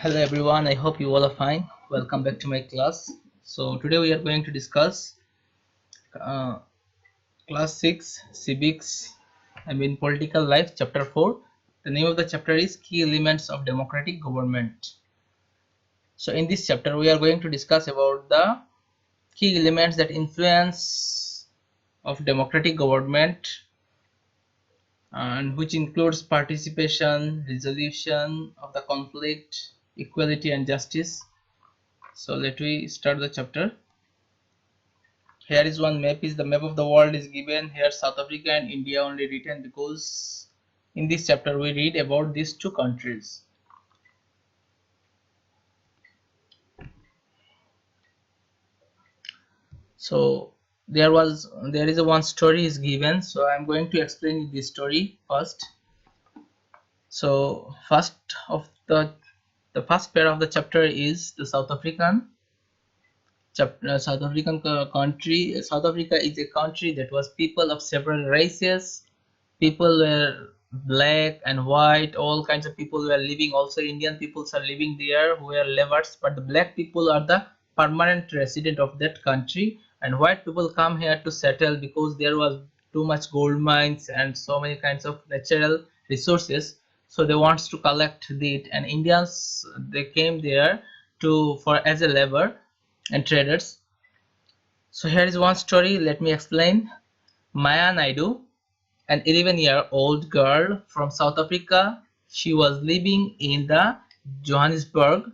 Hello everyone, I hope you all are fine. Welcome back to my class. So today we are going to discuss uh, class 6 civics, political life, chapter 4. The name of the chapter is Key Elements of Democratic Government. So in this chapter we are going to discuss about the key elements that influence of democratic government, and which includes participation, resolution of the conflict, equality and justice. So let we start the chapter. Here is one map. Is the map of the world is given here. South Africa and India only written because in this chapter we read about these two countries. So there is a one story is given, so I'm going to explain this story first. So the first pair of the chapter is the South African country. South Africa is a country that was people of several races. People were black and white, all kinds of people were living. Also Indian peoples are living there who were laborers, but the black people are the permanent resident of that country, and white people come here to settle because there was too much gold mines and so many kinds of natural resources, so they wants to collect it, and Indians they came there to for as a labor and traders. So here is one story, let me explain. Maya Naidu, an 11-year-old girl from South Africa. She was living in the Johannesburg.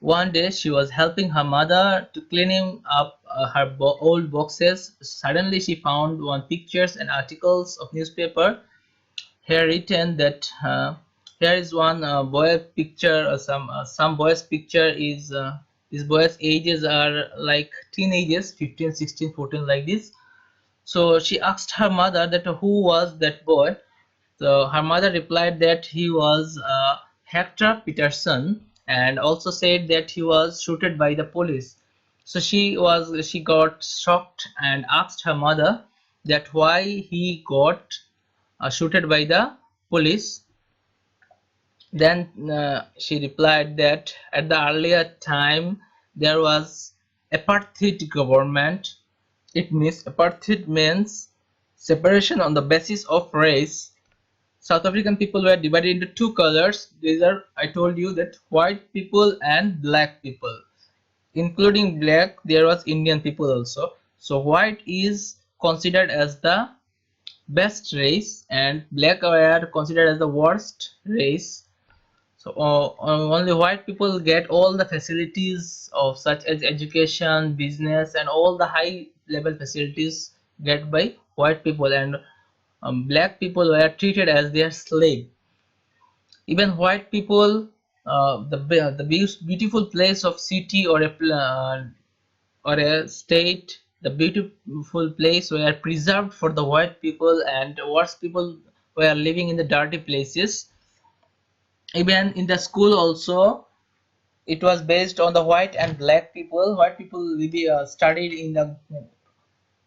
One day she was helping her mother to cleaning up her old boxes. Suddenly she found one pictures and articles of newspaper. Here written that here is one boy picture, some boy's picture is these boys ages are like teenagers, 15, 16, 14, like this. So she asked her mother that who was that boy. So her mother replied that he was Hector Peterson, and also said that he was shooted by the police. So she got shocked and asked her mother that why he got shooted by the police. Then she replied that at the earlier time there was apartheid government. It means apartheid means separation on the basis of race. South African people were divided into two colors. These are, I told you, that white people and black people. Including black, there was Indian people also. So white is considered as the best race and black were considered as the worst race. So only white people get all the facilities of such as education, business, and all the high level facilities get by white people, and black people were treated as their slave. Even white people, the beautiful place of city or a state, the beautiful place were preserved for the white people, and worse people were living in the dirty places. Even in the school also, it was based on the white and black people. White people studied in the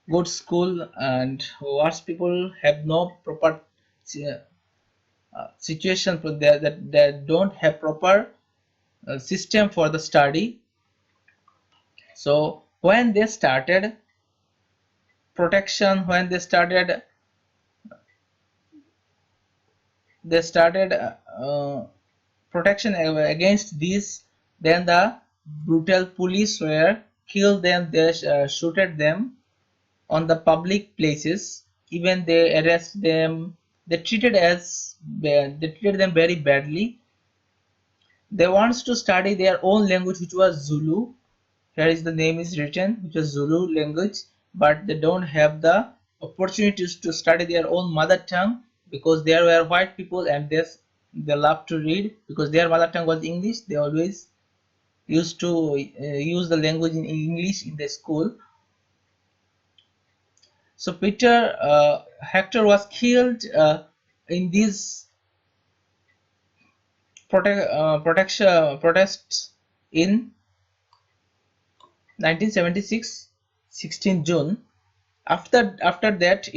good school, and worse people have no proper situation for that they don't have proper system for the study. So when they started protection, when they started protection against this, then the brutal police were killed them. They shooted them on the public places. Even they arrest them. They treated them very badly. They wants to study their own language, which was Zulu. Here is the name is written, which is Zulu language, but they don't have the opportunities to study their own mother tongue because there were white people, and they love to read because their mother tongue was English. They always used to use the language in English in the school. So Hector was killed in these protests in 1976, 16 June. After that,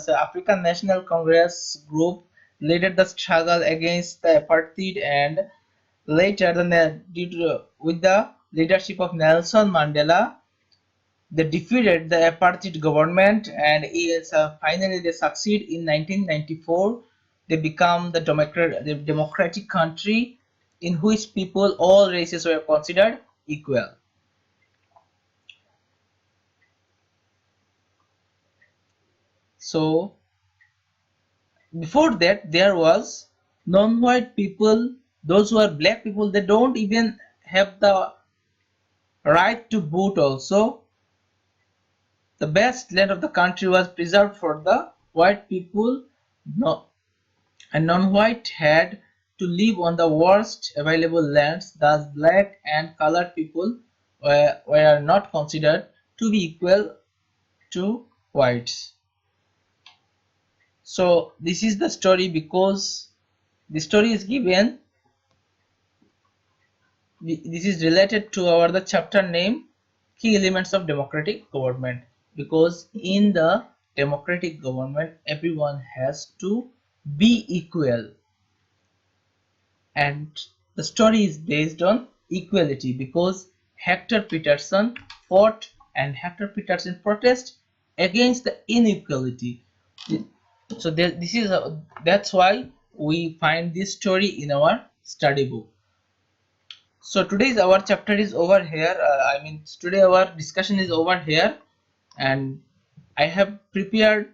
African National Congress group led the struggle against the apartheid, and Later, with the leadership of Nelson Mandela, they defeated the apartheid government, and finally they succeed in 1994. They become the democratic country in which people, all races were considered equal. So before that, there was non-white people, those who are black people, they don't even have the right to vote also. The best land of the country was preserved for the white people. No, and non-white had to live on the worst available lands. Thus black and colored people were not considered to be equal to whites. So this is the story, because the story is given, this is related to our the chapter name, key elements of democratic government, because in the democratic government everyone has to be equal, and the story is based on equality, because Hector Peterson fought and Hector Peterson protest against the inequality. So that's why we find this story in our study book. So today's our chapter is over here. Today our discussion is over here, and I have prepared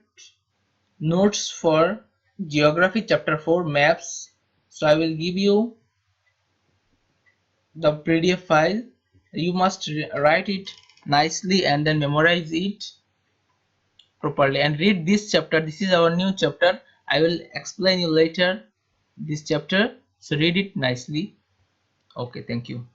notes for geography chapter 4 maps. So I will give you the PDF file. You must write it nicely and then memorize it properly and read this chapter. This is our new chapter. I will explain you later this chapter. So read it nicely. Okay, thank you.